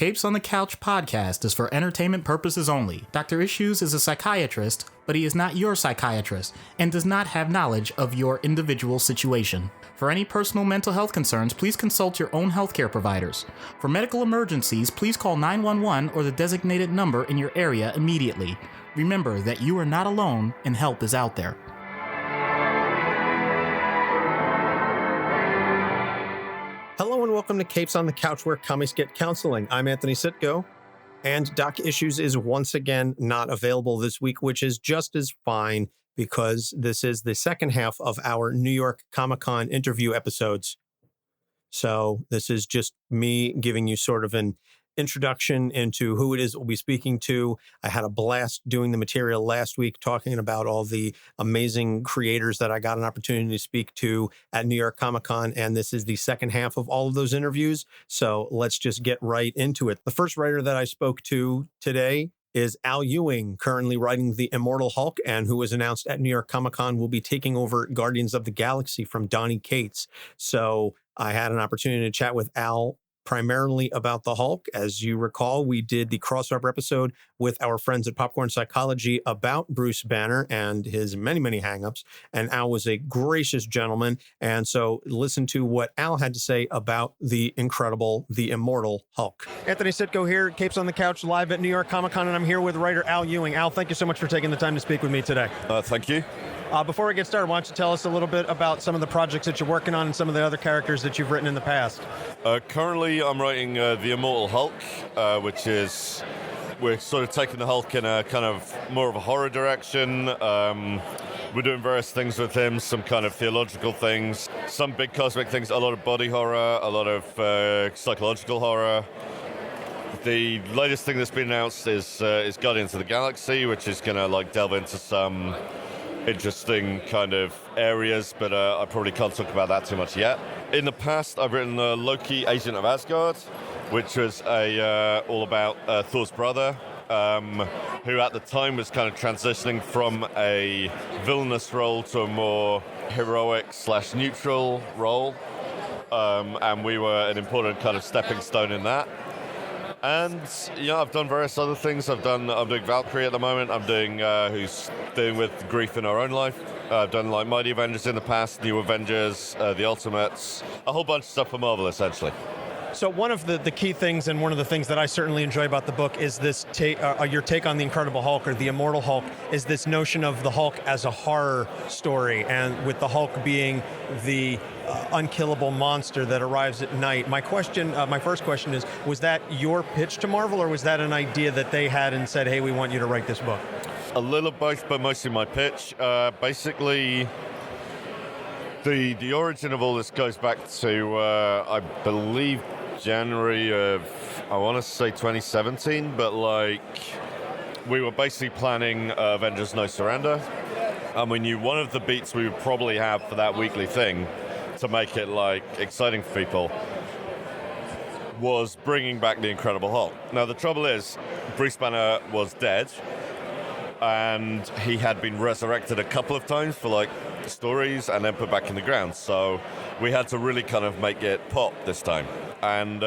Capes on the Couch podcast is for entertainment purposes only. Dr. Issues is a psychiatrist, but he is not your psychiatrist and does not have knowledge of your individual situation. For any personal mental health concerns, please consult your own healthcare providers. For medical emergencies, please call 911 or the designated number in your area immediately. Remember that you are not alone and help is out there. Hello and welcome to Capes on the Couch, where comics get counseling. I'm Anthony Sitko, and Doc Issues is once again not available this week, which is just as fine because this is the second half of our New York Comic-Con interview episodes. So this is just me giving you sort of an introduction into who it is we'll be speaking to. I had a blast doing the material last week, talking about all the amazing creators that I got an opportunity to speak to at New York Comic-Con, and this is the second half of all of those interviews. So let's just get right into it. The first writer that I spoke to today is Al Ewing, currently writing the Immortal Hulk, and who was announced at New York Comic-Con will be taking over Guardians of the Galaxy from Donny Cates. So I had an opportunity to chat with Al primarily about the Hulk. As you recall, we did the crossover episode with our friends at Popcorn Psychology about Bruce Banner and his many, many hangups. And Al was a gracious gentleman. And so listen to what Al had to say about the incredible, the Immortal Hulk. Anthony Sitko here, Capes on the Couch, live at New York Comic-Con, and I'm here with writer Al Ewing. Al, thank you so much for taking the time to speak with me today. Thank you. Before we get started, why don't you tell us a little bit about some of the projects that you're working on and some of the other characters that you've written in the past? Currently, I'm writing the Immortal Hulk, which is, we're sort of taking the Hulk in a kind of more of a horror direction. We're doing various things with him, some kind of theological things, some big cosmic things, a lot of body horror, a lot of psychological horror. The latest thing that's been announced is Guardians of the Galaxy, which is going to delve into some interesting kind of areas, but I probably can't talk about that too much yet. In the past, I've written Loki, Agent of Asgard, which was all about Thor's brother, who at the time was kind of transitioning from a villainous role to a more heroic/neutral role, and we were an important kind of stepping stone in that. And I've done various other things. I'm doing Valkyrie at the moment. I'm doing who's dealing with grief in her own life. I've done Mighty Avengers in the past, New Avengers, the Ultimates, a whole bunch of stuff for Marvel essentially. So one of the key things, and one of the things that I certainly enjoy about the book, is this your take on the Incredible Hulk, or the Immortal Hulk, is this notion of the Hulk as a horror story, and with the Hulk being the unkillable monster that arrives at night. My first question is, was that your pitch to Marvel, or was that an idea that they had and said, hey, we want you to write this book? A little of both, but mostly my pitch. Basically, the origin of all this goes back to, I believe, January of, I want to say 2017, but we were basically planning Avengers No Surrender, and we knew one of the beats we would probably have for that weekly thing to make it exciting for people was bringing back the Incredible Hulk. Now the trouble is, Bruce Banner was dead, and he had been resurrected a couple of times for stories and then put back in the ground. So we had to really kind of make it pop this time. And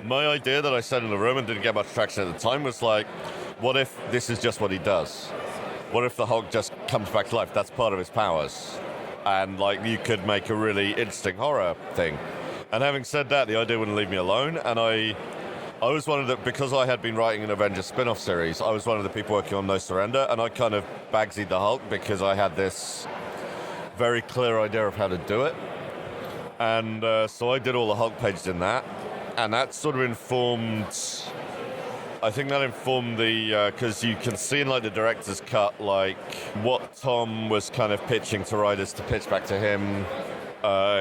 my idea that I said in the room and didn't get much traction at the time was what if this is just what he does? What if the Hulk just comes back to life? That's part of his powers. And you could make a really interesting horror thing. And having said that, the idea wouldn't leave me alone. And I was one of the, because I had been writing an Avengers spin-off series, I was one of the people working on No Surrender, and I kind of bagsied the Hulk because I had this very clear idea of how to do it. And so I did all the Hulk pages in that, and that sort of informed, I think that informed the, because you can see in the director's cut, what Tom was kind of pitching to writers to pitch back to him,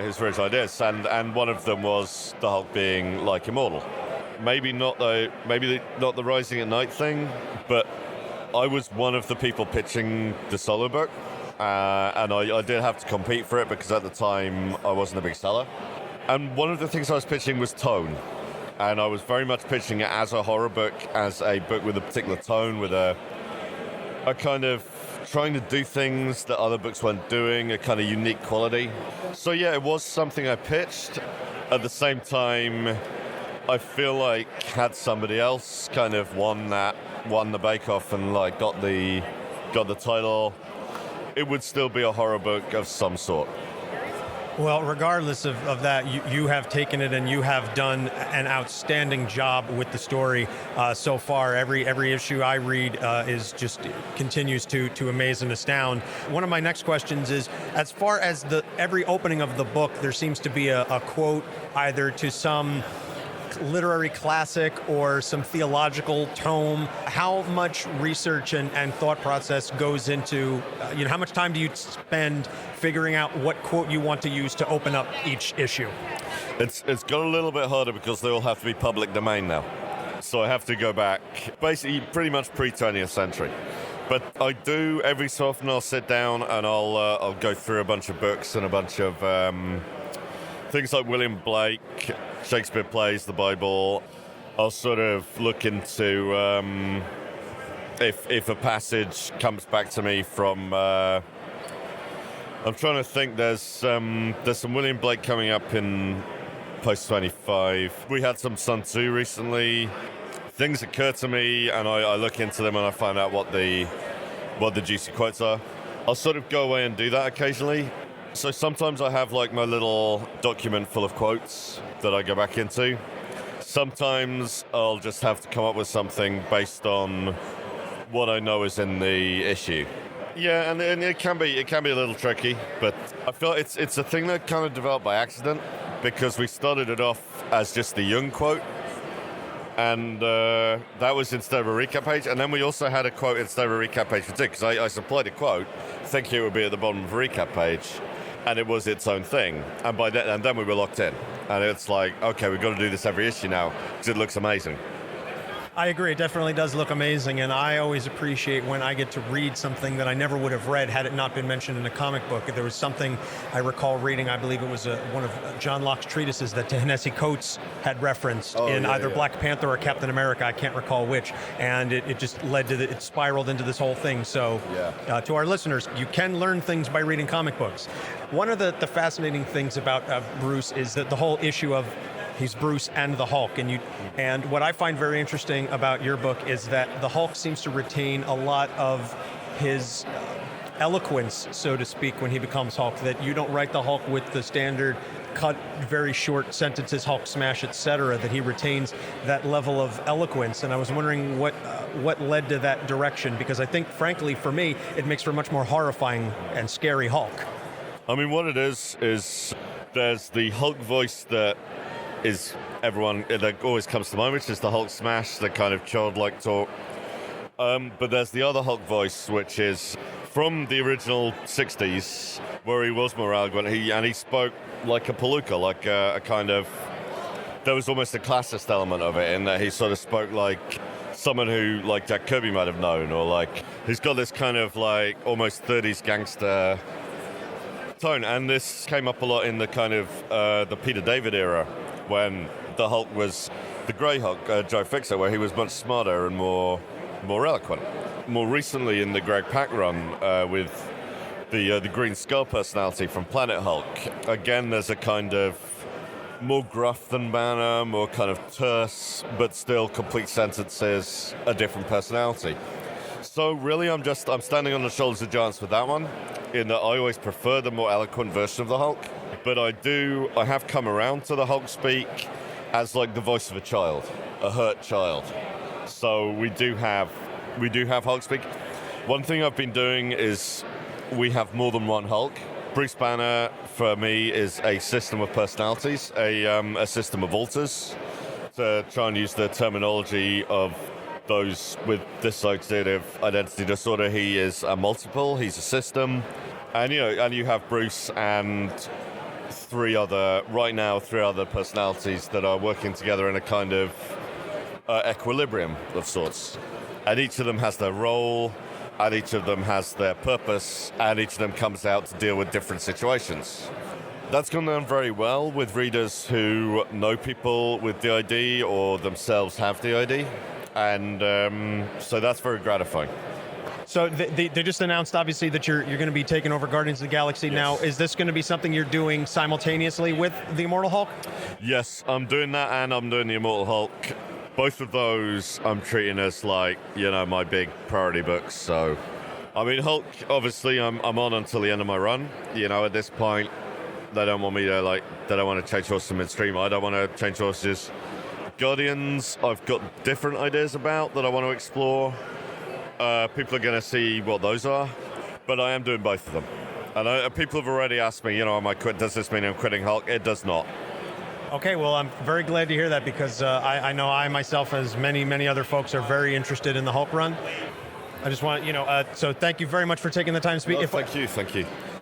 his original ideas, and one of them was the Hulk being immortal. Maybe not the Rising at Night thing, but I was one of the people pitching the solo book, and I did have to compete for it because at the time I wasn't a big seller. And one of the things I was pitching was tone, and I was very much pitching it as a horror book, as a book with a particular tone, with a kind of trying to do things that other books weren't doing, a kind of unique quality. So yeah, it was something I pitched. At the same time, I feel like had somebody else kind of won the bake-off and like got the title, it would still be a horror book of some sort. Well, regardless of that, you have taken it and you have done an outstanding job with the story so far. Every issue I read is just continues to amaze and astound. One of my next questions is, as far as every opening of the book, there seems to be a quote either to some literary classic or some theological tome. How much research and thought process goes into, how much time do you spend figuring out what quote you want to use to open up each issue? It's got a little bit harder because they all have to be public domain now. So I have to go back, basically pretty much pre-20th century. But I do, every so often I'll sit down and I'll go through a bunch of books and a bunch of things like William Blake, Shakespeare plays, the Bible. I'll sort of look into if a passage comes back to me from. I'm trying to think. There's some William Blake coming up in post 25. We had some Sun Tzu recently. Things occur to me, and I look into them, and I find out what the juicy quotes are. I'll sort of go away and do that occasionally. So sometimes I have like my little document full of quotes that I go back into. Sometimes I'll just have to come up with something based on what I know is in the issue. Yeah, and it can be a little tricky, but I feel it's a thing that kind of developed by accident because we started it off as just the Jung quote, and that was instead of a recap page, and then we also had a quote instead of a recap page for two, because I supplied a quote thinking it would be at the bottom of a recap page, and it was its own thing, and then we were locked in, and it's like, okay, we've got to do this every issue now because it looks amazing. I agree. It definitely does look amazing, and I always appreciate when I get to read something that I never would have read had it not been mentioned in a comic book. There was something I recall reading, I believe it was one of John Locke's treatises that Ta-Nehisi Coates had referenced either Black Panther or Captain America, I can't recall which, and it just led to it spiraled into this whole thing. So to our listeners, you can learn things by reading comic books. One of the fascinating things about Bruce is that the whole issue of he's Bruce and the Hulk, and what I find very interesting about your book is that the Hulk seems to retain a lot of his eloquence, so to speak, when he becomes Hulk. That you don't write the Hulk with the standard cut, very short sentences, Hulk smash, etc. That he retains that level of eloquence, and I was wondering what led to that direction, because I think, frankly, for me, it makes for a much more horrifying and scary Hulk. I mean, what it is there's the Hulk voice that is that always comes to mind, which is the Hulk smash, the kind of childlike talk. But there's the other Hulk voice, which is from the original 60s, where he was more eloquent. He spoke like a palooka, like a kind of. There was almost a classist element of it in that he sort of spoke like someone who, like Jack Kirby might have known, or like he's got this kind of like almost 30s gangster tone. And this came up a lot in the kind of the Peter David era, when the Hulk was the Grey Hulk, Joe Fixer, where he was much smarter and more eloquent. More recently in the Greg Pak run with the Green Skull personality from Planet Hulk, again there's a kind of more gruff than Banner, more kind of terse, but still complete sentences, a different personality. So really I'm standing on the shoulders of giants with that one, in that I always prefer the more eloquent version of the Hulk. But I have come around to the Hulk speak as like the voice of a child, a hurt child. So we do have Hulk speak. One thing I've been doing is we have more than one Hulk. Bruce Banner, for me, is a system of personalities, a system of alters. To try and use the terminology of those with dissociative identity disorder, he is a multiple, he's a system. And you have Bruce and three other personalities that are working together in a kind of equilibrium of sorts. And each of them has their role, and each of them has their purpose, and each of them comes out to deal with different situations. That's gone down very well with readers who know people with DID or themselves have DID, and so that's very gratifying. So they just announced, obviously, that you're going to be taking over Guardians of the Galaxy. Yes. Now, is this going to be something you're doing simultaneously with the Immortal Hulk? Yes, I'm doing that, and I'm doing the Immortal Hulk. Both of those I'm treating as like, my big priority books. So, I mean, Hulk, obviously, I'm on until the end of my run. At this point, they don't want me to, they don't want to change horses midstream. I don't want to change horses. Guardians, I've got different ideas about that I want to explore. People are going to see what those are, but I am doing both of them. And people have already asked me, does this mean I'm quitting Hulk? It does not. Okay, well, I'm very glad to hear that because I know I myself, as many other folks, are very interested in the Hulk run. I just want, so thank you very much for taking the time to speak. Oh,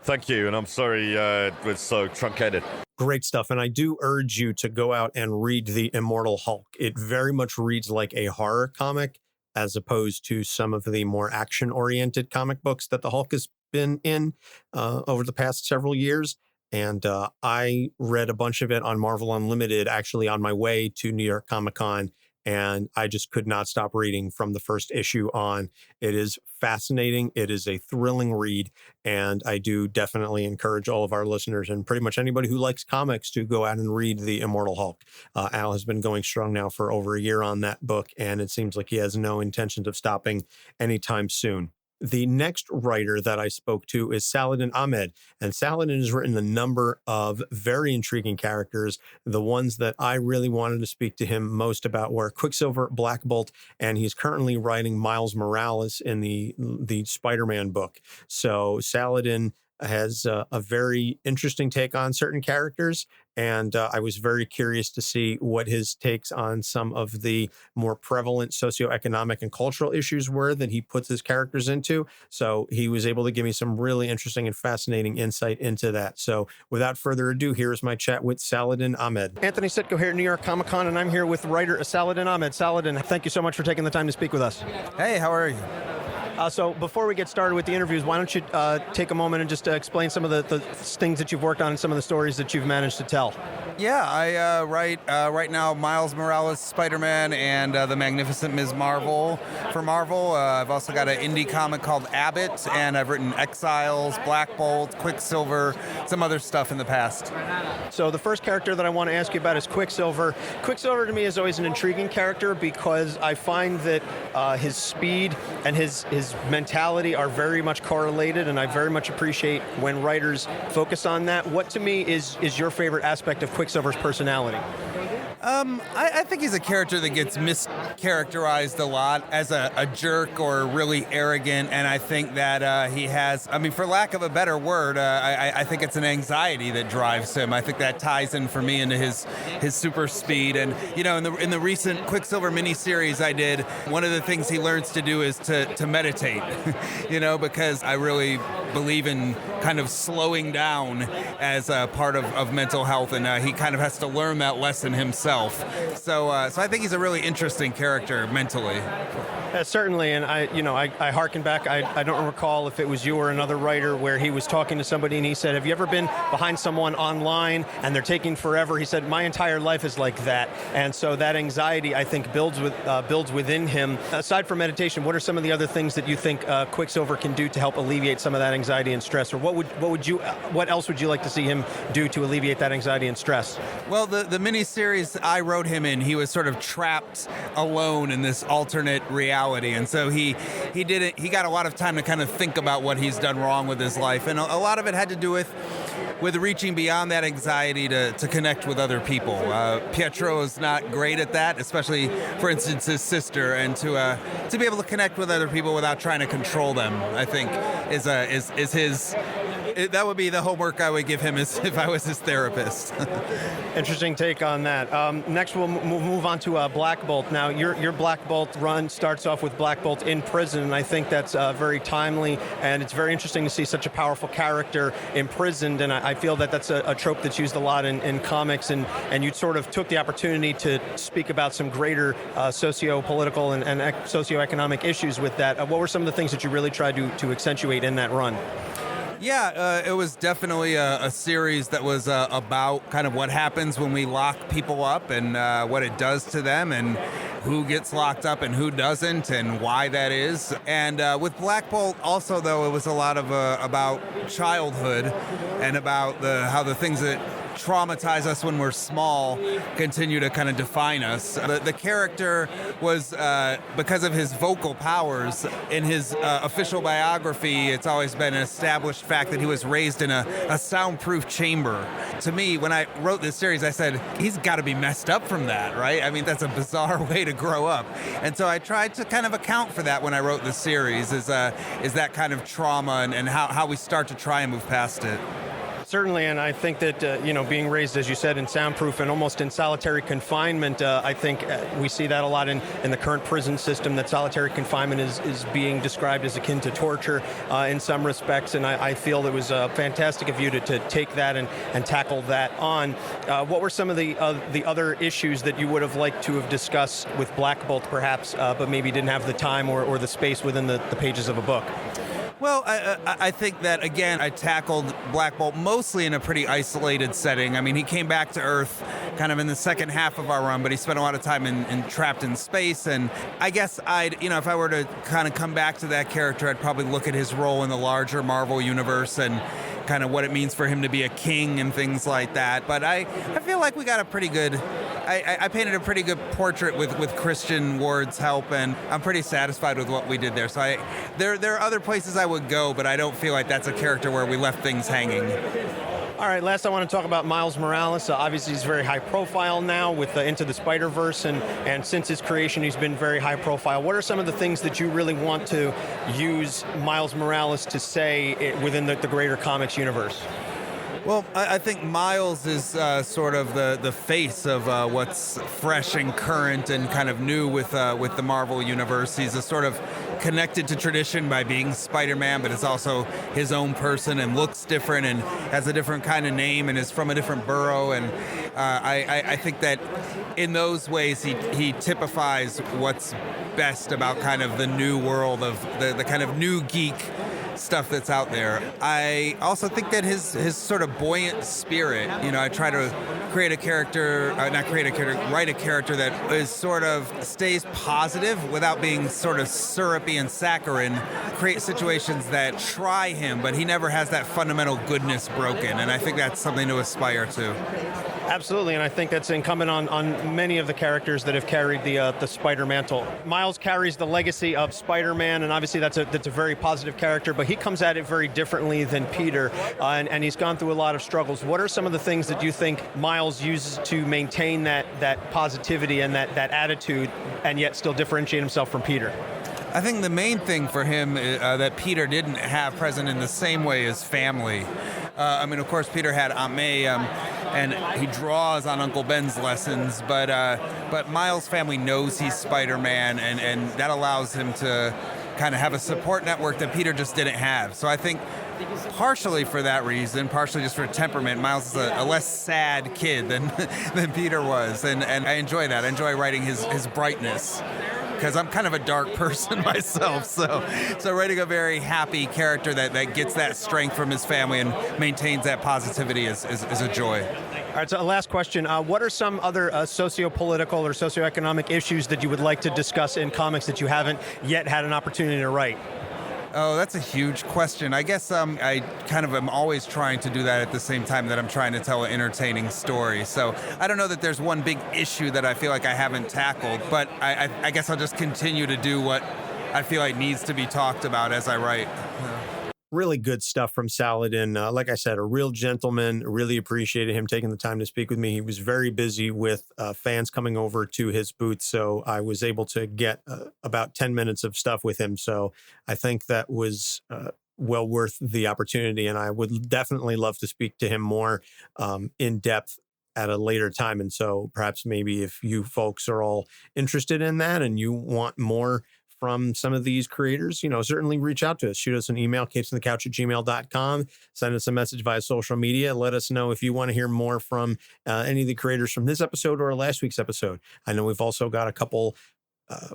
thank you, and I'm sorry it was so truncated. Great stuff, and I do urge you to go out and read the Immortal Hulk. It very much reads like a horror comic, as opposed to some of the more action-oriented comic books that the Hulk has been in over the past several years. And I read a bunch of it on Marvel Unlimited, actually on my way to New York Comic Con, and I just could not stop reading from the first issue on. It is fascinating. It is a thrilling read, and I do definitely encourage all of our listeners and pretty much anybody who likes comics to go out and read the Immortal Hulk. Al has been going strong now for over a year on that book, and it seems like he has no intentions of stopping anytime soon. The next writer that I spoke to is Saladin Ahmed, and Saladin has written a number of very intriguing characters. The ones that I really wanted to speak to him most about were Quicksilver, Black Bolt, and he's currently writing Miles Morales in the Spider-Man book. So Saladin has a very interesting take on certain characters, and I was very curious to see what his takes on some of the more prevalent socioeconomic and cultural issues were that he puts his characters into. So he was able to give me some really interesting and fascinating insight into that. So without further ado, here's my chat with Saladin Ahmed. Anthony Sitko here at New York Comic Con, and I'm here with writer Saladin Ahmed. Saladin, thank you so much for taking the time to speak with us. Hey, how are you? So before we get started with the interviews, why don't you take a moment and just explain some of the things that you've worked on and some of the stories that you've managed to tell? Yeah, I write right now Miles Morales, Spider-Man, and the Magnificent Ms. Marvel for Marvel. I've also got an indie comic called Abbott, and I've written Exiles, Black Bolt, Quicksilver, some other stuff in the past. So the first character that I want to ask you about is Quicksilver. Quicksilver to me is always an intriguing character because I find that his speed and his mentality are very much correlated, and I very much appreciate when writers focus on that. What to me is your favorite aspect of Quicksilver's personality? I think he's a character that gets mischaracterized a lot as a jerk or really arrogant, and I think that he has, for lack of a better word, I think it's an anxiety that drives him. I think that ties in for me into his super speed. And, in the recent Quicksilver miniseries I did, one of the things he learns to do is to meditate, because I really believe in kind of slowing down as a part of mental health, and he kind of has to learn that lesson himself. So I think he's a really interesting character mentally. Certainly, and I harken back. I don't recall if it was you or another writer where he was talking to somebody and he said, "Have you ever been behind someone online and they're taking forever?" He said, "My entire life is like that," and so that anxiety I think builds within him. Aside from meditation, what are some of the other things that you think Quicksilver can do to help alleviate some of that anxiety and stress, or what else would you like to see him do to alleviate that anxiety and stress? Well, the miniseries I wrote him in, he was sort of trapped alone in this alternate reality, and so he got a lot of time to kind of think about what he's done wrong with his life, and a lot of it had to do with reaching beyond that anxiety to connect with other people. Pietro is not great at that, especially, for instance, his sister, and to be able to connect with other people without trying to control them, I think, is his. That would be the homework I would give him if I was his therapist. Interesting take on that. Next, we'll move on to Black Bolt. Now, your Black Bolt run starts off with Black Bolt in prison, and I think that's very timely, and it's very interesting to see such a powerful character imprisoned, and I feel that that's a trope that's used a lot in comics, and you sort of took the opportunity to speak about some greater socio-political and socioeconomic issues with that. What were some of the things that you really tried to accentuate in that run? Yeah, it was definitely a series that was about kind of what happens when we lock people up and what it does to them and who gets locked up and who doesn't and why that is. And with Black Bolt also, though, it was a lot of about childhood and about how the things that traumatize us when we're small continue to kind of define us. The character was, because of his vocal powers, in his official biography, it's always been an established fact that he was raised in a soundproof chamber. To me, when I wrote this series, I said, he's got to be messed up from that, right? I mean, that's a bizarre way to grow up. And so I tried to kind of account for that when I wrote the series, is that kind of trauma and how we start to try and move past it. Certainly, and I think that, being raised, as you said, in soundproof and almost in solitary confinement, I think we see that a lot in the current prison system, that solitary confinement is being described as akin to torture in some respects, and I feel it was fantastic of you to take that and tackle that on. What were some of the other issues that you would have liked to have discussed with Black Bolt, perhaps, but maybe didn't have the time or the space within the pages of a book? Well, I think that, again, I tackled Black Bolt mostly in a pretty isolated setting. I mean, he came back to Earth kind of in the second half of our run, but he spent a lot of time trapped in space. And I guess if I were to kind of come back to that character, I'd probably look at his role in the larger Marvel universe and kind of what it means for him to be a king and things like that. But I feel like we got a pretty good... I painted a pretty good portrait with Christian Ward's help, and I'm pretty satisfied with what we did there. So there are other places I would go, but I don't feel like that's a character where we left things hanging. All right, last I want to talk about Miles Morales. Obviously, he's very high profile now with Into the Spider-Verse, and since his creation, he's been very high profile. What are some of the things that you really want to use Miles Morales to say within the greater comics universe? Well, I think Miles is sort of the face of what's fresh and current and kind of new with the Marvel universe. He's a sort of connected to tradition by being Spider-Man, but is also his own person and looks different and has a different kind of name and is from a different borough. And I think that in those ways he typifies what's best about kind of the new world of the kind of new geek stuff that's out there. I also think that his sort of buoyant spirit, I try to write a character that is sort of stays positive without being sort of syrupy and saccharine, create situations that try him, but he never has that fundamental goodness broken, and I think that's something to aspire to. Absolutely, and I think that's incumbent on many of the characters that have carried the Spider mantle. Miles carries the legacy of Spider-Man, and obviously that's a very positive character, but he comes at it very differently than Peter, and he's gone through a lot of struggles. What are some of the things that you think Miles uses to maintain that positivity and that attitude, and yet still differentiate himself from Peter? I think the main thing for him that Peter didn't have present in the same way is family. Of course, Peter had Aunt May, and he draws on Uncle Ben's lessons, but Miles' family knows he's Spider-Man, and that allows him to kind of have a support network that Peter just didn't have. So I think partially for that reason, partially just for temperament, Miles is a less sad kid than Peter was, and I enjoy that. I enjoy writing his brightness, because I'm kind of a dark person myself, so writing a very happy character that gets that strength from his family and maintains that positivity is a joy. All right, so last question. What are some other socio-political or socioeconomic issues that you would like to discuss in comics that you haven't yet had an opportunity to write? Oh, that's a huge question. I guess I kind of am always trying to do that at the same time that I'm trying to tell an entertaining story. So I don't know that there's one big issue that I feel like I haven't tackled, but I guess I'll just continue to do what I feel like needs to be talked about as I write. Really good stuff from Saladin. Like I said, a real gentleman. Really appreciated him taking the time to speak with me. He was very busy with fans coming over to his booth, so I was able to get about 10 minutes of stuff with him. So I think that was well worth the opportunity, and I would definitely love to speak to him more in depth at a later time. And so perhaps maybe if you folks are all interested in that and you want more from some of these creators, certainly reach out to us. Shoot us an email, capesonthecouch@gmail.com. Send us a message via social media. Let us know if you want to hear more from any of the creators from this episode or last week's episode. I know we've also got a couple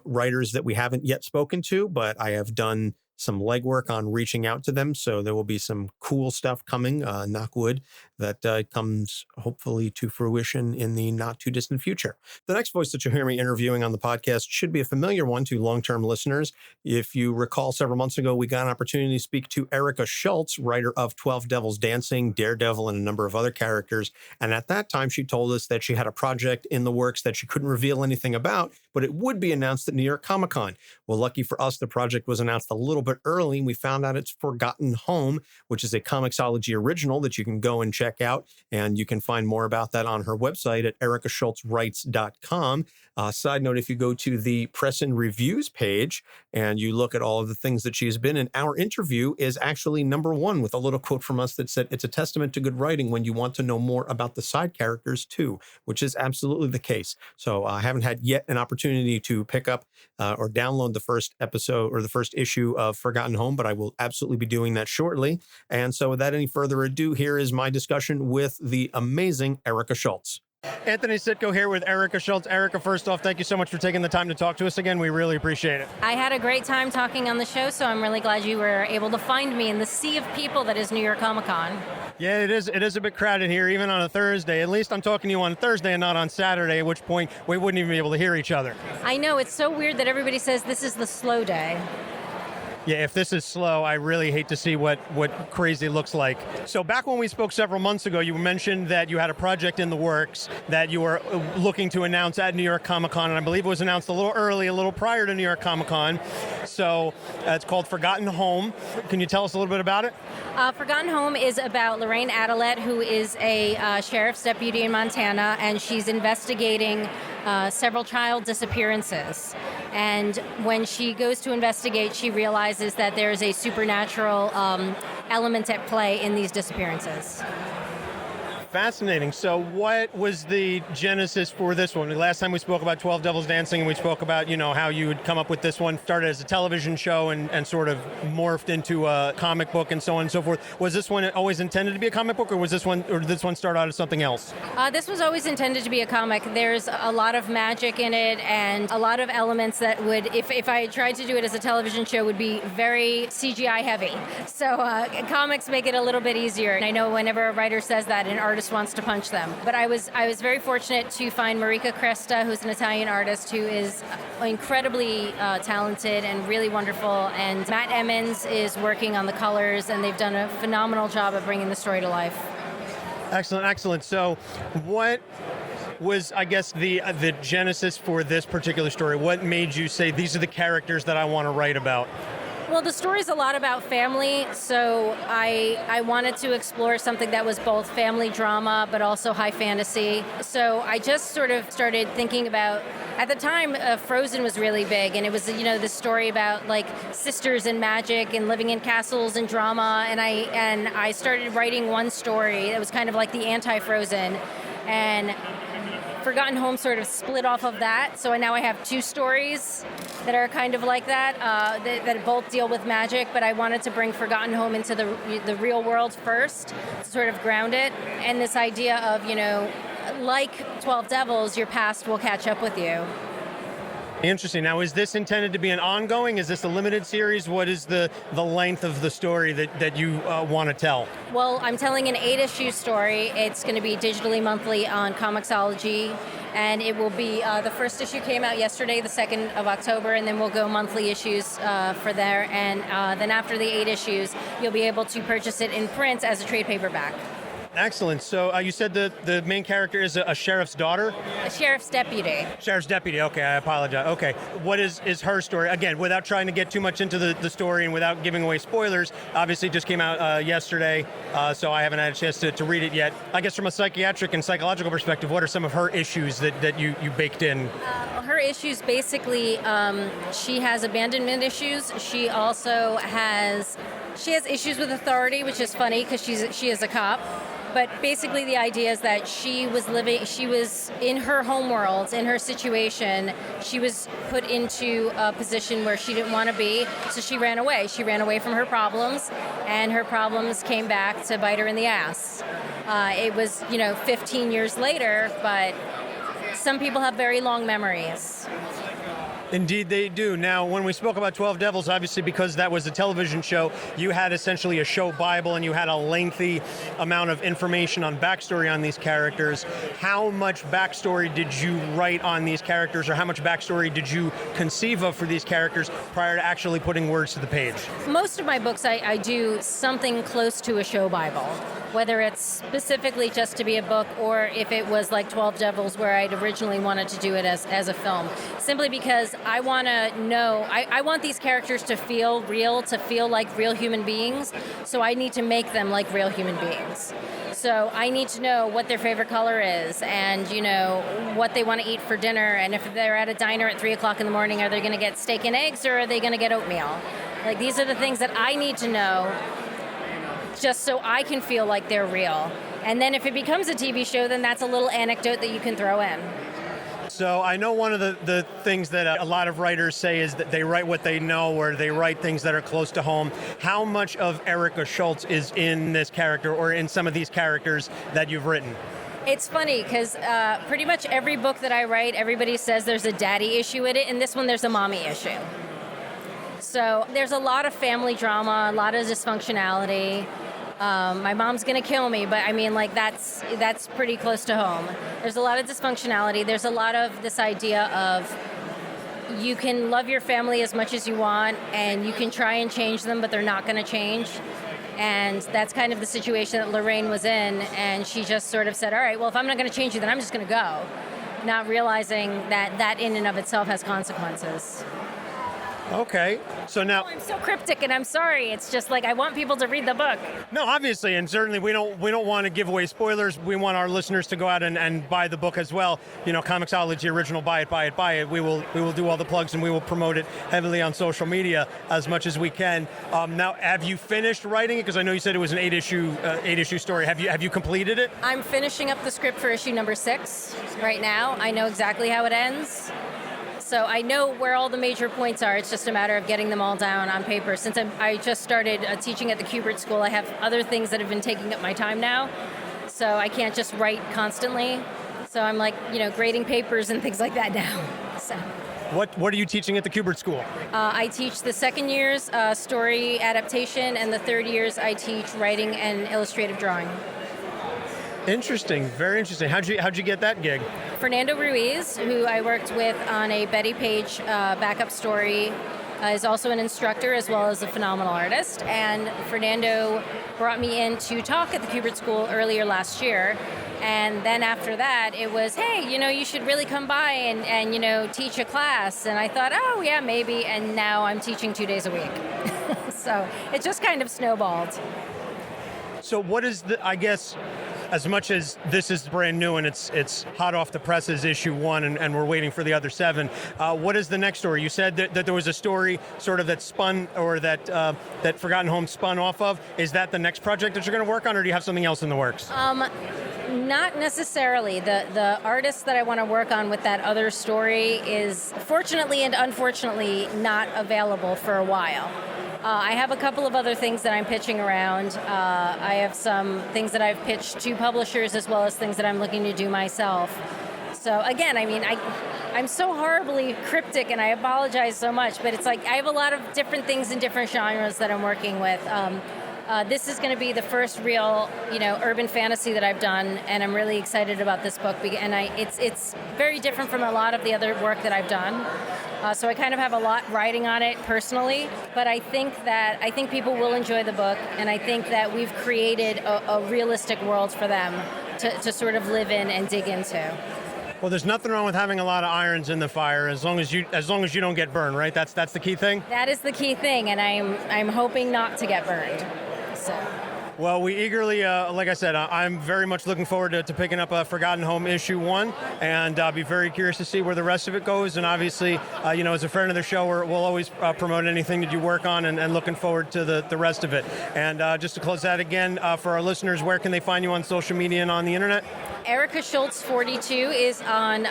writers that we haven't yet spoken to, but I have done some legwork on reaching out to them. So there will be some cool stuff coming, knock wood, that comes hopefully to fruition in the not too distant future. The next voice that you'll hear me interviewing on the podcast should be a familiar one to long-term listeners. If you recall, several months ago, we got an opportunity to speak to Erica Schultz, writer of 12 Devils Dancing, Daredevil, and a number of other characters. And at that time, she told us that she had a project in the works that she couldn't reveal anything about, but it would be announced at New York Comic Con. Well, lucky for us, the project was announced a little bit early. We found out it's Forgotten Home, which is a Comixology original that you can go and check out. And you can find more about that on her website at ericaschultzwrites.com. Side note, if you go to the press and reviews page and you look at all of the things that she's been in, our interview is actually number one with a little quote from us that said, "It's a testament to good writing when you want to know more about the side characters too," which is absolutely the case. So I haven't had yet an opportunity to pick up or download the first episode or the first issue of Forgotten Home, but I will absolutely be doing that shortly. And so without any further ado, here is my discussion with the amazing Erica Schultz. Anthony Sitko here with Erica Schultz. Erica, first off, thank you so much for taking the time to talk to us again. We really appreciate it. I had a great time talking on the show, so I'm really glad you were able to find me in the sea of people that is New York Comic Con. Yeah, it is a bit crowded here, even on a Thursday. At least I'm talking to you on Thursday and not on Saturday, at which point we wouldn't even be able to hear each other. I know, it's so weird that everybody says this is the slow day. Yeah, if this is slow, I really hate to see what crazy looks like. So back when we spoke several months ago, you mentioned that you had a project in the works that you were looking to announce at New York Comic Con, and I believe it was announced a little early, a little prior to New York Comic Con. So it's called Forgotten Home. Can you tell us a little bit about it? Forgotten Home is about Lorraine Adelet, who is a sheriff's deputy in Montana, and she's investigating several child disappearances. And when she goes to investigate, she realizes that there's a supernatural element at play in these disappearances. Fascinating. So what was the genesis for this one? The last time we spoke about 12 Devils Dancing, and we spoke about, how you would come up with this one, started as a television show and sort of morphed into a comic book and so on and so forth. Was this one always intended to be a comic book, or did this one start out as something else? This was always intended to be a comic. There's a lot of magic in it and a lot of elements that would, if I tried to do it as a television show, would be very CGI heavy. So comics make it a little bit easier. And I know whenever a writer says that, an artist wants to punch them. But I was very fortunate to find Marika Cresta, who's an Italian artist who is incredibly talented and really wonderful. And Matt Emmons is working on the colors, and they've done a phenomenal job of bringing the story to life. Excellent, excellent. So what was, I guess, the genesis for this particular story? What made you say, these are the characters that I want to write about? Well, the story's a lot about family, so I wanted to explore something that was both family drama but also high fantasy. So I just sort of started thinking about, at the time, Frozen was really big, and it was, this story about like sisters and magic and living in castles and drama, and I started writing one story that was kind of like the anti-Frozen, and Forgotten Home sort of split off of that, so now I have two stories that are kind of like that, that both deal with magic, but I wanted to bring Forgotten Home into the real world first, to sort of ground it, and this idea of, like 12 Devils, your past will catch up with you. Interesting. Now, is this intended to be an ongoing? Is this a limited series? What is the length of the story that you want to tell? Well, I'm telling an 8-issue story. It's going to be digitally monthly on Comixology, and it will be, the first issue came out yesterday, the 2nd of October, and then we'll go monthly issues for there, and then after the 8 issues, you'll be able to purchase it in print as a trade paperback. Excellent. So you said the main character is a sheriff's daughter? A sheriff's deputy. Sheriff's deputy. Okay, I apologize. Okay. What is her story? Again, without trying to get too much into the story and without giving away spoilers, obviously it just came out yesterday, so I haven't had a chance to read it yet. I guess from a psychiatric and psychological perspective, what are some of her issues that you baked in? Her issues, basically, she has abandonment issues. She also has issues with authority, which is funny because she is a cop. But basically the idea is that she was in her homeworld, in her situation, she was put into a position where she didn't want to be, so she ran away. She ran away from her problems, and her problems came back to bite her in the ass. It was, 15 years later, but some people have very long memories. Indeed, they do. Now, when we spoke about 12 Devils, obviously because that was a television show, you had essentially a show Bible and you had a lengthy amount of information on backstory on these characters. How much backstory did you write on these characters, or how much backstory did you conceive of for these characters prior to actually putting words to the page? Most of my books, I do something close to a show Bible, whether it's specifically just to be a book or if it was like 12 Devils where I'd originally wanted to do it as a film. Simply because I want to know, I want these characters to feel real, to feel like real human beings, so I need to make them like real human beings. So I need to know what their favorite color is and, what they want to eat for dinner, and if they're at a diner at 3 o'clock in the morning, are they going to get steak and eggs or are they going to get oatmeal? Like, these are the things that I need to know just so I can feel like they're real. And then if it becomes a TV show, then that's a little anecdote that you can throw in. So I know one of the things that a lot of writers say is that they write what they know, or they write things that are close to home. How much of Erica Schultz is in this character or in some of these characters that you've written? It's funny because pretty much every book that I write, everybody says there's a daddy issue in it. In this one, there's a mommy issue. So there's a lot of family drama, a lot of dysfunctionality. My mom's gonna kill me, but I mean, like, that's pretty close to home. There's a lot of dysfunctionality. There's a lot of this idea of you can love your family as much as you want, and you can try and change them, but they're not gonna change. And that's kind of the situation that Lorraine was in, and she just sort of said, all right, well, if I'm not gonna change you, then I'm just gonna go. Not realizing that in and of itself has consequences. Okay, so now I'm so cryptic, and I'm sorry. It's just like I want people to read the book. no, obviously, and certainly we don't want to give away spoilers. We want our listeners to go out and buy the book as well. Comixology original, buy it. We will do all the plugs, and we will promote it heavily on social media as much as we can. Now, have you finished writing it? Because I know you said it was an eight issue story. Have you completed it? I'm finishing up the script for issue number 6 right now. I know exactly how it ends. So I know where all the major points are. It's just a matter of getting them all down on paper. Since I just started teaching at the Kubert School, I have other things that have been taking up my time now. So I can't just write constantly. So I'm like, grading papers and things like that now. So. What are you teaching at the Kubert School? I teach the second year's story adaptation, and the third year's I teach writing and illustrative drawing. Interesting, very interesting. How'd you get that gig? Fernando Ruiz, who I worked with on a Betty Page backup story, is also an instructor as well as a phenomenal artist. And Fernando brought me in to talk at the Kubert School earlier last year. And then after that, it was, hey, you should really come by and teach a class. And I thought, oh, yeah, maybe. And now I'm teaching 2 days a week. So it just kind of snowballed. So what is I guess, as much as this is brand new and it's hot off the presses, issue 1, and we're waiting for the other 7, what is the next story? You said that there was a story sort of that spun, or that Forgotten Home spun off of. Is that the next project that you're going to work on, or do you have something else in the works? Not necessarily. The artist that I want to work on with that other story is, fortunately and unfortunately, not available for a while. I have a couple of other things that I'm pitching around. I have some things that I've pitched to publishers as well as things that I'm looking to do myself. So again, I'm so horribly cryptic, and I apologize so much, but it's like I have a lot of different things in different genres that I'm working with. This is going to be the first real, urban fantasy that I've done, and I'm really excited about this book. And it's very different from a lot of the other work that I've done. So I kind of have a lot riding on it personally, but I think people will enjoy the book, and I think that we've created a realistic world for them to sort of live in and dig into. Well, there's nothing wrong with having a lot of irons in the fire, as long as you don't get burned, right? That's the key thing. That is the key thing, and I'm hoping not to get burned. So. Well, we eagerly, like I said, I'm very much looking forward to picking up Forgotten Home issue 1, and I'll be very curious to see where the rest of it goes. And obviously, as a friend of the show, we'll always promote anything that you work on, and looking forward to the rest of it. And just to close that again, for our listeners, where can they find you on social media and on the internet? Erica Schultz 42 is on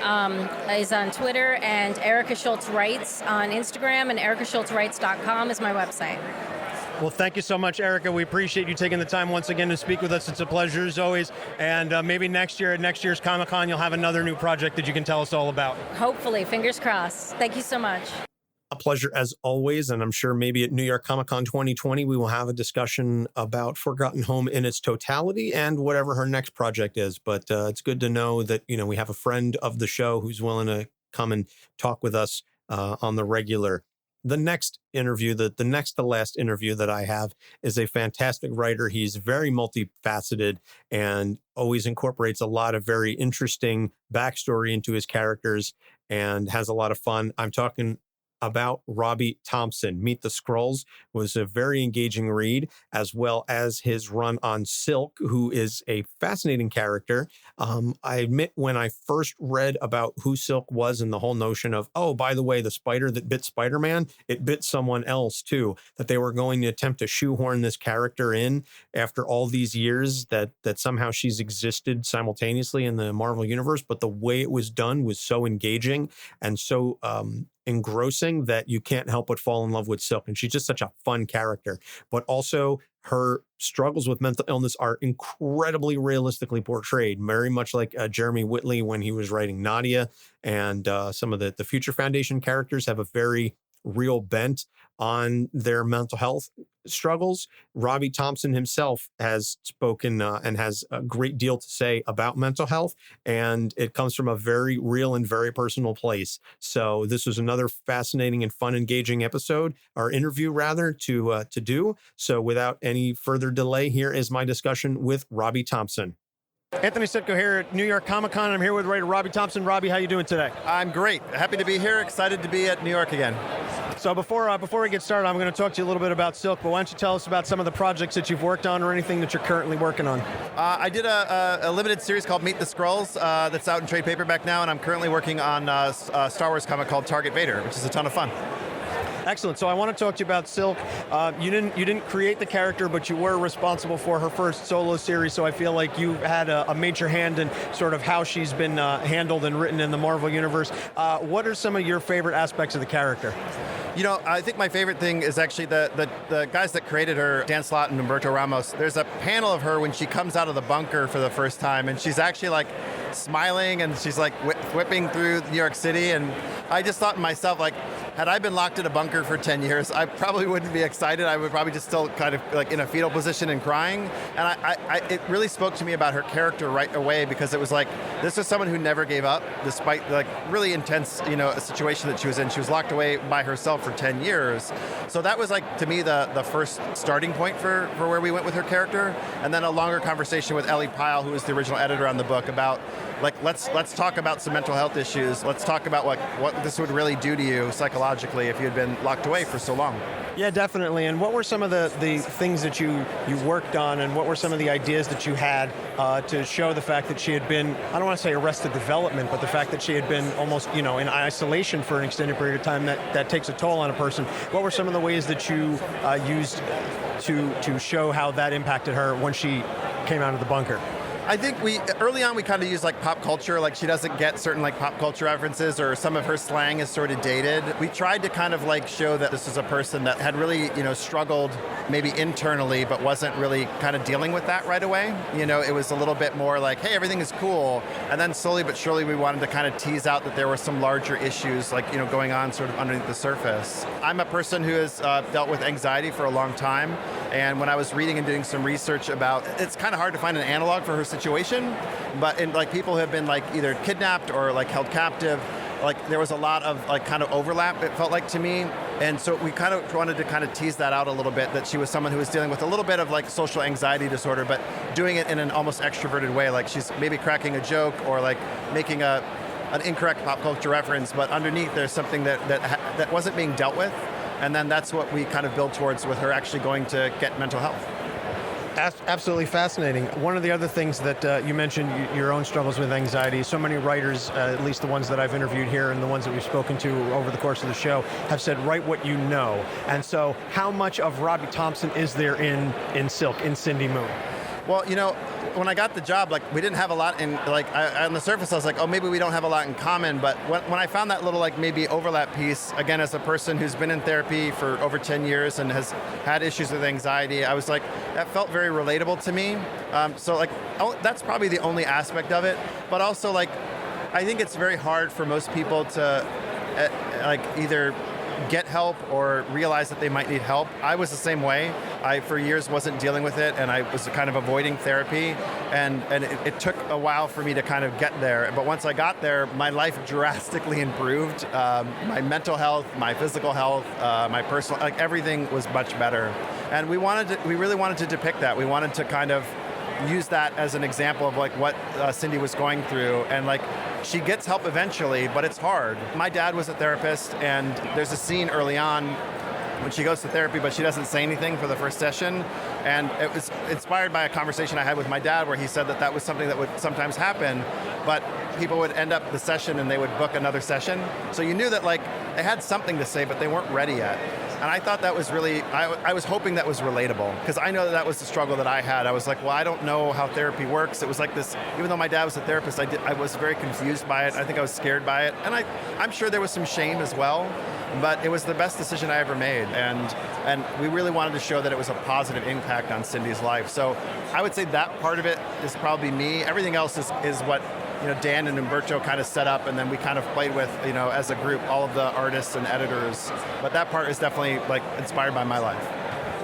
Twitter, and Erica Schultz Writes on Instagram, and ericaschultzwrites.com is my website. Well, thank you so much, Erica. We appreciate you taking the time once again to speak with us. It's a pleasure as always. And maybe next year at next year's Comic-Con, you'll have another new project that you can tell us all about. Hopefully, fingers crossed. Thank you so much. A pleasure as always, and I'm sure maybe at New York Comic-Con 2020 we will have a discussion about Forgotten Home in its totality and whatever her next project is. But it's good to know that we have a friend of the show who's willing to come and talk with us on the regular. The next interview, the next to last interview that I have is a fantastic writer. He's very multifaceted and always incorporates a lot of very interesting backstory into his characters and has a lot of fun. I'm talking about Robbie Thompson. Meet the Skrulls was a very engaging read, as well as his run on Silk, who is a fascinating character. I admit when I first read about who Silk was and the whole notion of, oh, by the way, the spider that bit Spider-Man, it bit someone else too, that they were going to attempt to shoehorn this character in after all these years, that somehow she's existed simultaneously in the Marvel Universe. But the way it was done was so engaging and so engrossing that you can't help but fall in love with Silk. And she's just such a fun character. But also her struggles with mental illness are incredibly realistically portrayed, very much like Jeremy Whitley when he was writing Nadia. And some of the Future Foundation characters have a very real bent on their mental health struggles. Robbie Thompson himself has spoken and has a great deal to say about mental health, and it comes from a very real and very personal place. So this was another fascinating and fun, engaging episode, or interview rather, to do. So without any further delay, here is my discussion with Robbie Thompson. Anthony Sitko here at New York Comic-Con. I'm here with writer Robbie Thompson. Robbie, how you doing today? I'm great. Happy to be here. Excited to be at New York again. So before we get started, I'm going to talk to you a little bit about Silk, but why don't you tell us about some of the projects that you've worked on or anything that you're currently working on? I did a limited series called Meet the Skrulls that's out in trade paperback now, and I'm currently working on a Star Wars comic called Target Vader, which is a ton of fun. Excellent. So I want to talk to you about Silk. You didn't create the character, but you were responsible for her first solo series. So I feel like you had a major hand in sort of how she's been handled and written in the Marvel Universe. What are some of your favorite aspects of the character? I think my favorite thing is actually the guys that created her, Dan Slott and Humberto Ramos. There's a panel of her when she comes out of the bunker for the first time, and she's actually like smiling and she's like whipping through New York City. And I just thought to myself, like, had I been locked in a bunker for 10 years, I probably wouldn't be excited. I would probably just still kind of like in a fetal position and crying. And it really spoke to me about her character right away, because it was like, this is someone who never gave up despite like really intense, a situation that she was in. She was locked away by herself for 10 years. So that was like, to me, the first starting point for where we went with her character. And then a longer conversation with Ellie Pyle, who was the original editor on the book, about like, let's talk about some mental health issues. Let's talk about what this would really do to you psychologically if you had been locked away for so long. Yeah, definitely. And what were some of the things that you worked on, and what were some of the ideas that you had to show the fact that she had been, I don't want to say arrested development, but the fact that she had been almost, in isolation for an extended period of time that takes a toll on a person. What were some of the ways that you used to show how that impacted her when she came out of the bunker? I think early on we kind of used like pop culture, like she doesn't get certain like pop culture references, or some of her slang is sort of dated. We tried to kind of like show that this was a person that had really, struggled maybe internally, but wasn't really kind of dealing with that right away. It was a little bit more like, hey, everything is cool. And then slowly but surely we wanted to kind of tease out that there were some larger issues like, going on sort of underneath the surface. I'm a person who has dealt with anxiety for a long time. And when I was reading and doing some research about, it's kind of hard to find an analog for her situation, but in like people who have been like either kidnapped or like held captive, like there was a lot of like kind of overlap, it felt like to me. And so we kind of wanted to kind of tease that out a little bit, that she was someone who was dealing with a little bit of like social anxiety disorder, but doing it in an almost extroverted way. Like she's maybe cracking a joke or like making an incorrect pop culture reference, but underneath there's something that wasn't being dealt with. And then that's what we kind of build towards with her actually going to get mental health. Absolutely fascinating. One of the other things that you mentioned, your own struggles with anxiety. So many writers, at least the ones that I've interviewed here and the ones that we've spoken to over the course of the show, have said, write what you know. And so how much of Robbie Thompson is there in Silk, in Cindy Moon? Well, when I got the job, like, we didn't have a lot in, like, on the surface, I was like, oh, maybe we don't have a lot in common. But when I found that little, like, maybe overlap piece, again, as a person who's been in therapy for over 10 years and has had issues with anxiety, I was like, that felt very relatable to me. So, like, that's probably the only aspect of it. But also, like, I think it's very hard for most people to, like, either get help or realize that they might need help. I was the same way. I, for years, wasn't dealing with it, and I was kind of avoiding therapy, and it took a while for me to kind of get there. But once I got there, my life drastically improved. My mental health, my physical health, my personal, like, everything was much better. And we really wanted to depict that. We wanted to kind of use that as an example of, like, what Cindy was going through, and, like, she gets help eventually, but it's hard. My dad was a therapist, and there's a scene early on when she goes to therapy, but she doesn't say anything for the first session. And it was inspired by a conversation I had with my dad where he said that that was something that would sometimes happen, but people would end up the session and they would book another session. So you knew that, like, they had something to say, but they weren't ready yet. And I thought that was really, I was hoping that was relatable, because I know that was the struggle that I had. I was like, well, I don't know how therapy works. It was like this, even though my dad was a therapist, I was very confused by it. I think I was scared by it. And I'm sure there was some shame as well, but it was the best decision I ever made. And we really wanted to show that it was a positive impact on Cindy's life. So I would say that part of it is probably me. Everything else is what, you know, Dan and Umberto kind of set up, and then we kind of played with, you know, as a group, all of the artists and editors. But that part is definitely, like, inspired by my life.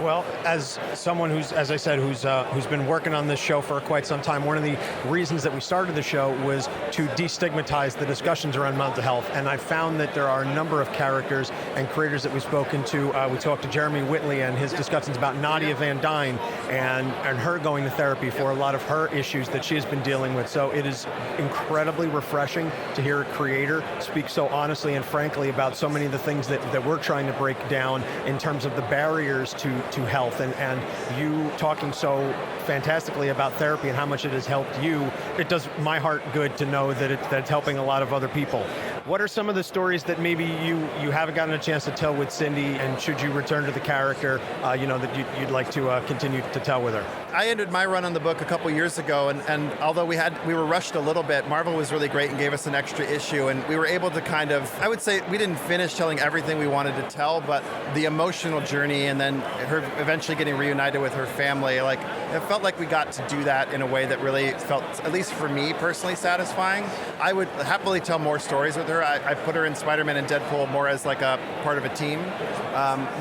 Well, as someone who's, as I said, who's been working on this show for quite some time, one of the reasons that we started the show was to destigmatize the discussions around mental health. And I found that there are a number of characters and creators that we've spoken to. We talked to Jeremy Whitley and his discussions about Nadia Van Dyne and her going to therapy for a lot of her issues that she has been dealing with. So it is incredibly refreshing to hear a creator speak so honestly and frankly about so many of the things that we're trying to break down in terms of the barriers to health, and you talking so fantastically about therapy and how much it has helped you. It does my heart good to know that it's helping a lot of other people. What are some of the stories that maybe you haven't gotten a chance to tell with Cindy, and should you return to the character, that you'd like to continue to tell with her? I ended my run on the book a couple years ago, and although we were rushed a little bit, Marvel was really great and gave us an extra issue, and we were able to kind of, I would say we didn't finish telling everything we wanted to tell, but the emotional journey and then her eventually getting reunited with her family, like, it felt like we got to do that in a way that really felt, at least for me personally, satisfying. I would happily tell more stories with her. I put her in Spider-Man and Deadpool more as like a part of a team,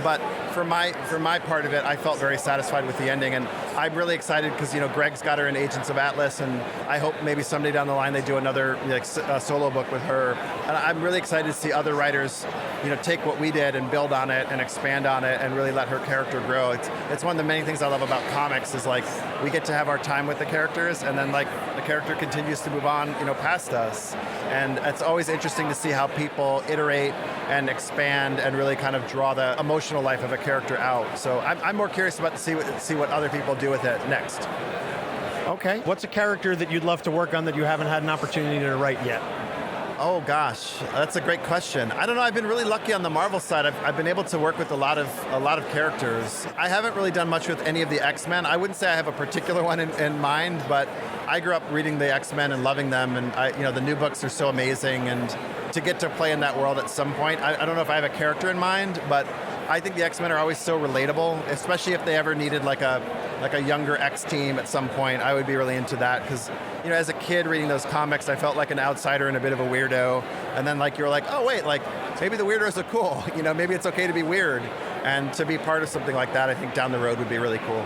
but for my part of it, I felt very satisfied with the ending, and I'm really excited because, you know, Greg's got her in Agents of Atlas, and I hope maybe someday down the line they do another, like, solo book with her. And I'm really excited to see other writers, you know, take what we did and build on it and expand on it and really let her character grow. It's one of the many things I love about comics is, like, we get to have our time with the characters, and then, like, the character continues to move on, you know, past us. And it's always interesting to see how people iterate and expand and really kind of draw the emotional life of a character out. So I'm more curious about to see what other people do with it next. Okay. What's a character that you'd love to work on that you haven't had an opportunity to write yet? Oh gosh, that's a great question. I don't know. I've been really lucky on the Marvel side. I've been able to work with a lot of characters. I haven't really done much with any of the X-Men. I wouldn't say I have a particular one in mind, but I grew up reading the X-Men and loving them, and the new books are so amazing. And to get to play in that world at some point, I don't know if I have a character in mind, but I think the X-Men are always so relatable, especially if they ever needed like a younger X-team at some point. I would be really into that because, you know, as a kid reading those comics, I felt like an outsider and a bit of a weirdo. And then, like, you're like, oh wait, like, maybe the weirdos are cool. You know, maybe it's okay to be weird. And to be part of something like that, I think down the road would be really cool.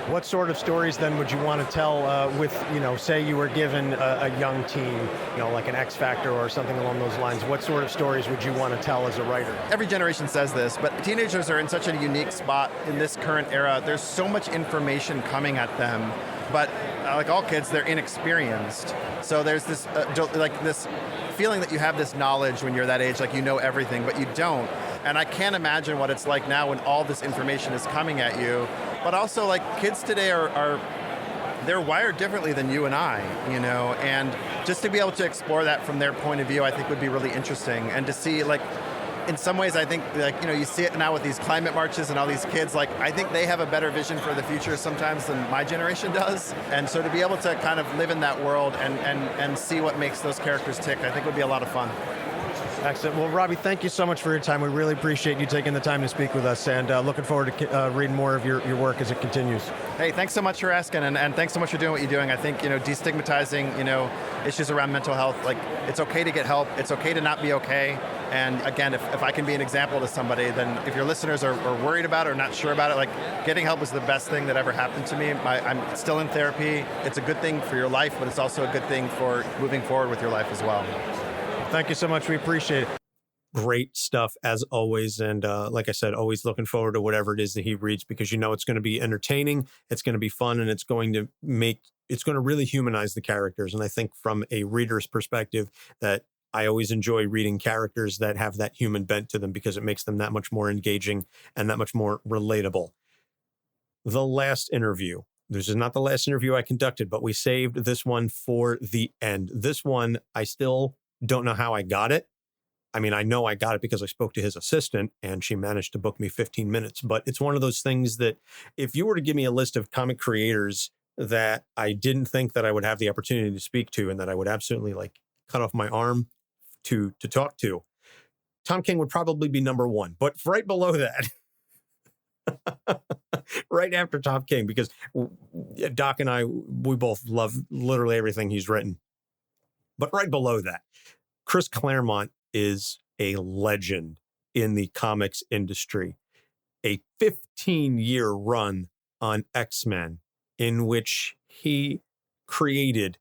What sort of stories then would you want to tell with, you know, say you were given a young team, you know, like an X Factor or something along those lines? What sort of stories would you want to tell as a writer? Every generation says this, but teenagers are in such a unique spot in this current era. There's so much information coming at them, but like all kids, they're inexperienced. So there's this this feeling that you have this knowledge when you're that age, like you know everything, but you don't. And I can't imagine what it's like now when all this information is coming at you. But also, like, kids today they're wired differently than you and I, you know, and just to be able to explore that from their point of view, I think would be really interesting. And to see, like, in some ways, I think, like, you see it now with these climate marches and all these kids, like, I think they have a better vision for the future sometimes than my generation does. And so to be able to kind of live in that world and see what makes those characters tick, I think would be a lot of fun. Excellent. Well, Robbie, thank you so much for your time. We really appreciate you taking the time to speak with us, and looking forward to reading more of your work as it continues. Hey, thanks so much for asking, and thanks so much for doing what you're doing. I think, destigmatizing, issues around mental health, like, it's okay to get help. It's okay to not be okay. And again, if I can be an example to somebody, then if your listeners are worried about it or not sure about it, like, getting help is the best thing that ever happened to me. I'm still in therapy. It's a good thing for your life, but it's also a good thing for moving forward with your life as well. Thank you so much. We appreciate it. Great stuff as always. And like I said, always looking forward to whatever it is that he reads, because it's going to be entertaining, it's going to be fun, and it's going to really humanize the characters. And I think from a reader's perspective, that I always enjoy reading characters that have that human bent to them, because it makes them that much more engaging and that much more relatable. The last interview. This is not the last interview I conducted, but we saved this one for the end. This one, I still don't know how I got it. I mean, I know I got it because I spoke to his assistant and she managed to book me 15 minutes. But it's one of those things that if you were to give me a list of comic creators that I didn't think that I would have the opportunity to speak to, and that I would absolutely cut off my arm to talk to, Tom King would probably be number one. But right below that, right after Tom King, because Doc and I, we both love literally everything he's written. But right below that, CHRIS CLAREMONT is a legend in the comics industry. A 15-year run on X-Men in which he created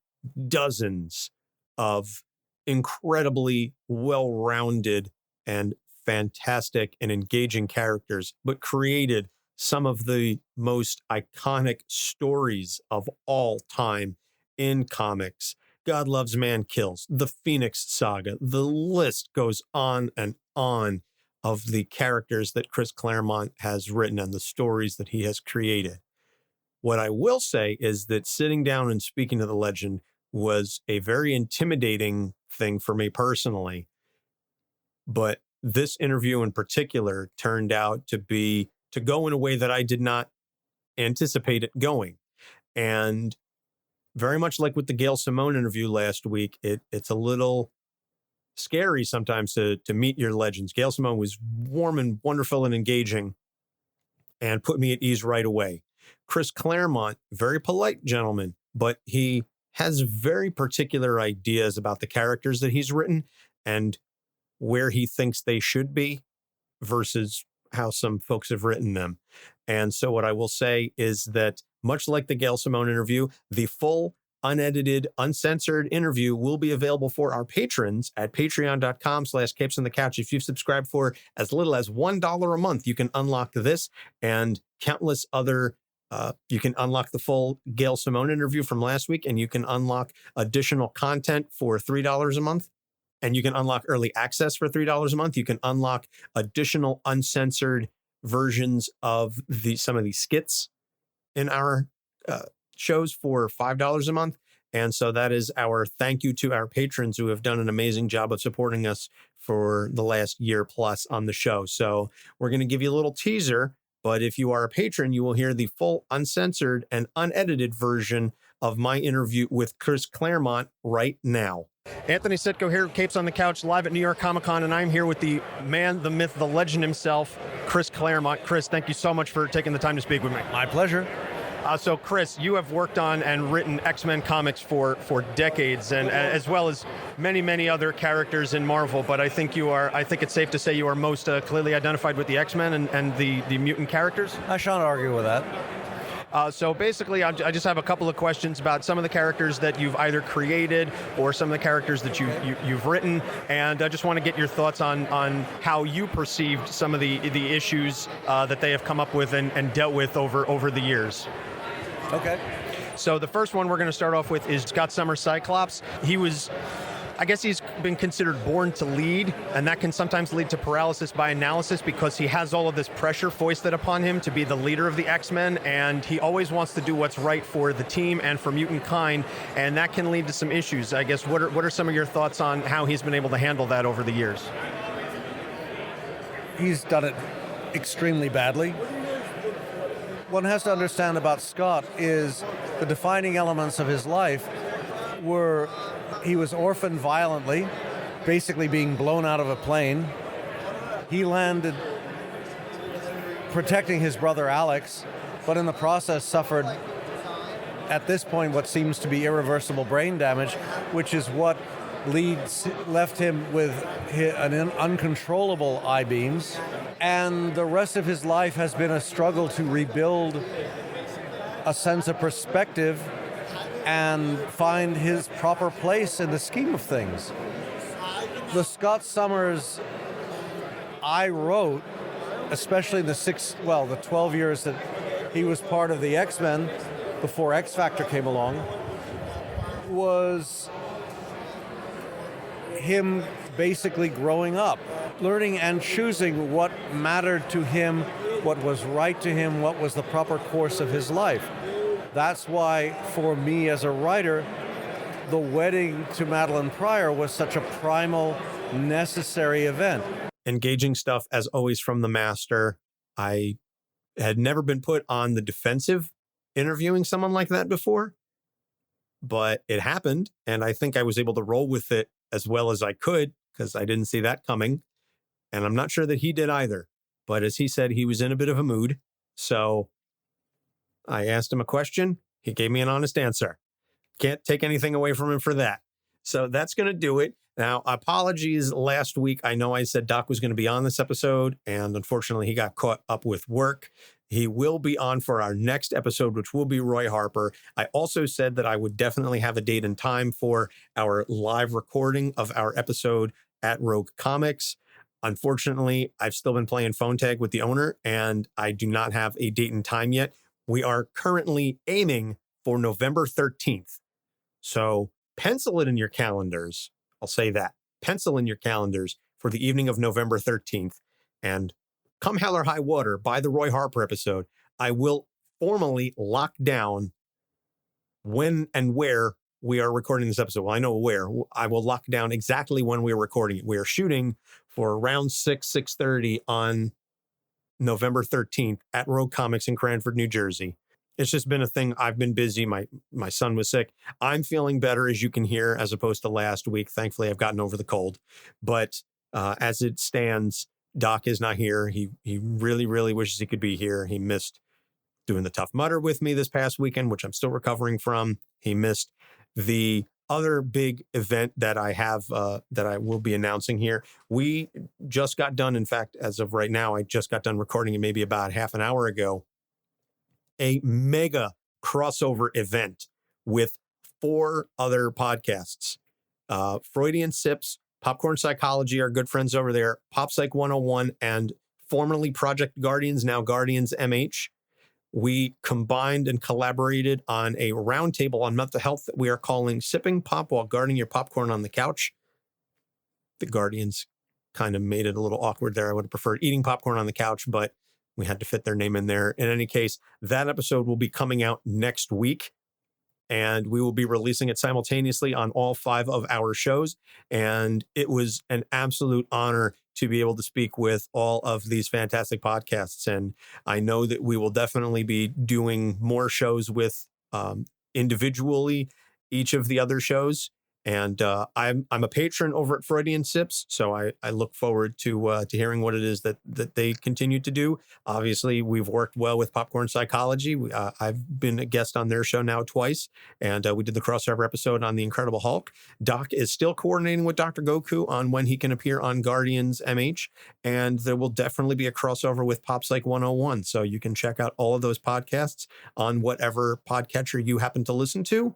dozens of incredibly well-rounded and fantastic and engaging characters, but created some of the most iconic stories of all time in comics. God Loves, Man Kills, the Phoenix Saga, the list goes on and on of the characters that CHRIS CLAREMONT has written and the stories that he has created. What I will say is that sitting down and speaking to the legend was a very intimidating thing for me personally. But this interview in particular turned out to go in a way that I did not anticipate it going. And very much like with the Gail Simone interview last week, it's a little scary sometimes to meet your legends. Gail Simone was warm and wonderful and engaging and put me at ease right away. CHRIS CLAREMONT, very polite gentleman, but he has very particular ideas about the characters that he's written and where he thinks they should be versus how some folks have written them. And so what I will say is that much like the Gail Simone interview, the full, unedited, uncensored interview will be available for our patrons at patreon.com/capesonthecouch. If you've subscribed for as little as $1 a month, you can unlock this and countless other you can unlock the full Gail Simone interview from last week, and you can unlock additional content for $3 a month. And you can unlock early access for $3 a month. You can unlock additional uncensored versions of some of these skits in our shows for $5 a month. And so that is our thank you to our patrons who have done an amazing job of supporting us for the last year plus on the show. So we're going to give you a little teaser, but if you are a patron, you will hear the full uncensored and unedited version of my interview with CHRIS CLAREMONT right now. Anthony Sitko here, Capes on the Couch, live at New York Comic Con, and I'm here with the man, the myth, the legend himself, CHRIS CLAREMONT. Chris, thank you so much for taking the time to speak with me. My pleasure. So, Chris, you have worked on and written X-Men comics for decades, and as well as many, many other characters in Marvel. But I think it's safe to say you are most clearly identified with the X-Men and the mutant characters. I shan't argue with that. So basically, I just have a couple of questions about some of the characters that you've either created or some of the characters that you've written, and I just want to get your thoughts on how you perceived some of the issues that they have come up with and dealt with over the years. Okay. So the first one we're going to start off with is Scott Summers' Cyclops. I guess he's been considered born to lead, and that can sometimes lead to paralysis by analysis because he has all of this pressure foisted upon him to be the leader of the X-Men, and he always wants to do what's right for the team and for mutant kind, and that can lead to some issues. I guess what are some of your thoughts on how he's been able to handle that over the years? he's done it extremely badly. One has to understand about Scott is the defining elements of his life were he was orphaned violently, basically being blown out of a plane. He landed protecting his brother Alex, but in the process suffered, at this point, what seems to be irreversible brain damage, which is what left him with an uncontrollable eye beams. And the rest of his life has been a struggle to rebuild a sense of perspective and find his proper place in the scheme of things. The Scott Summers I wrote, especially the 12 years that he was part of the X-Men before X Factor came along, was him basically growing up, learning and choosing what mattered to him, what was right to him, what was the proper course of his life. That's why, for me as a writer, the wedding to Madeline Pryor was such a primal, necessary event. Engaging stuff, as always, from the master. I had never been put on the defensive interviewing someone like that before, but it happened, and I think I was able to roll with it as well as I could, because I didn't see that coming, and I'm not sure that he did either. But as he said, he was in a bit of a mood, so I asked him a question. He gave me an honest answer. Can't take anything away from him for that. So that's going to do it. Now, apologies last week. I know I said Doc was going to be on this episode, and unfortunately he got caught up with work. He will be on for our next episode, which will be Roy Harper. I also said that I would definitely have a date and time for our live recording of our episode at Rogue Comics. Unfortunately, I've still been playing phone tag with the owner, and I do not have a date and time yet. We are currently aiming for November 13th. So pencil it in your calendars. I'll say that. Pencil in your calendars for the evening of November 13th. And come hell or high water, by the Roy Harper episode, I will formally lock down when and where we are recording this episode. Well, I know where. I will lock down exactly when we are recording it. We are shooting for around 6:30 on November 13th at Rogue Comics in Cranford, New Jersey. It's just been a thing. I've been busy. My son was sick. I'm feeling better, as you can hear, as opposed to last week. Thankfully, I've gotten over the cold. But as it stands, Doc is not here. He really, really wishes he could be here. He missed doing the Tough Mudder with me this past weekend, which I'm still recovering from. He missed the other big event that I have, that I will be announcing here. We just got done. In fact, as of right now, I just got done recording it maybe about half an hour ago. A mega crossover event with 4 other podcasts. Freudian Sips, Popcorn Psychology, our good friends over there, Pop Psych 101, and formerly Project Guardians, now Guardians MH. We combined and collaborated on a roundtable on mental health that we are calling Sipping Pop While Guarding Your Popcorn on the Couch. The Guardians kind of made it a little awkward there. I would have preferred Eating Popcorn on the Couch, but we had to fit their name in there. In any case, that episode will be coming out next week, and we will be releasing it simultaneously on all 5 of our shows. And it was an absolute honor to be able to speak with all of these fantastic podcasts. And I know that we will definitely be doing more shows with individually each of the other shows. And I'm a patron over at Freudian Sips, so I look forward to hearing what it is that they continue to do. Obviously, we've worked well with Popcorn Psychology. I've been a guest on their show now twice, and we did the crossover episode on the Incredible Hulk. Doc is still coordinating with Dr. Goku on when he can appear on Guardians MH, and there will definitely be a crossover with Pop Psych 101. So you can check out all of those podcasts on whatever podcatcher you happen to listen to.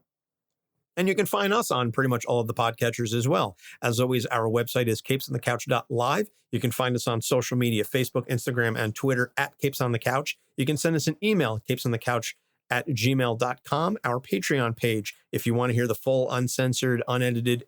And you can find us on pretty much all of the podcatchers as well. As always, our website is capesonthecouch.live. You can find us on social media, Facebook, Instagram, and Twitter at Capes on the Couch. You can send us an email, capesonthecouch@gmail.com. Our Patreon page If you want to hear the full, uncensored, unedited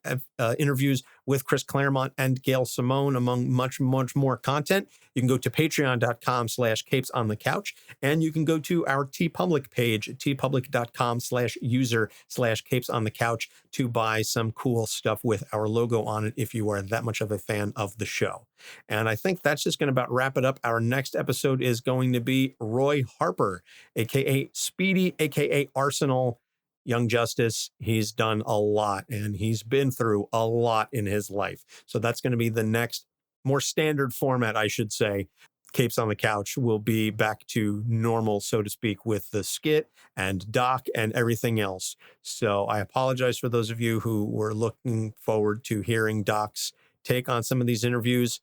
interviews with CHRIS CLAREMONT and Gail Simone, among much, much more content, you can go to patreon.com/capesonthecouch, and you can go to our TeePublic page, tpublic.com/user/capesonthecouch, to buy some cool stuff with our logo on it if you are that much of a fan of the show. And I think that's just going to about wrap it up. Our next episode is going to be Roy Harper, aka Speedy, aka Arsenal. Young Justice. He's done a lot, and he's been through a lot in his life. So that's going to be the next more standard format, I should say. Capes on the Couch will be back to normal, so to speak, with the skit and Doc and everything else. So I apologize for those of you who were looking forward to hearing Doc's take on some of these interviews.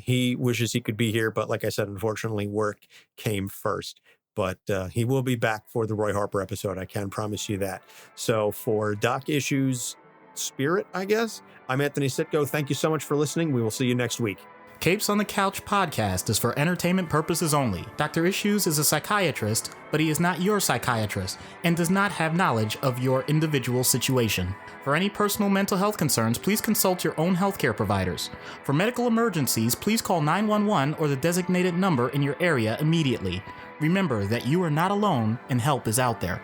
He wishes he could be here, but like I said, unfortunately, work came first. But he will be back for the Roy Harper episode. I can promise you that. So for Doc Issues Spirit, I guess, I'm Anthony Sitko. Thank you so much for listening. We will see you next week. Capes on the Couch podcast is for entertainment purposes only. Dr. Issues is a psychiatrist, but he is not your psychiatrist and does not have knowledge of your individual situation. For any personal mental health concerns, please consult your own healthcare providers. For medical emergencies, please call 911 or the designated number in your area immediately. Remember that you are not alone and help is out there.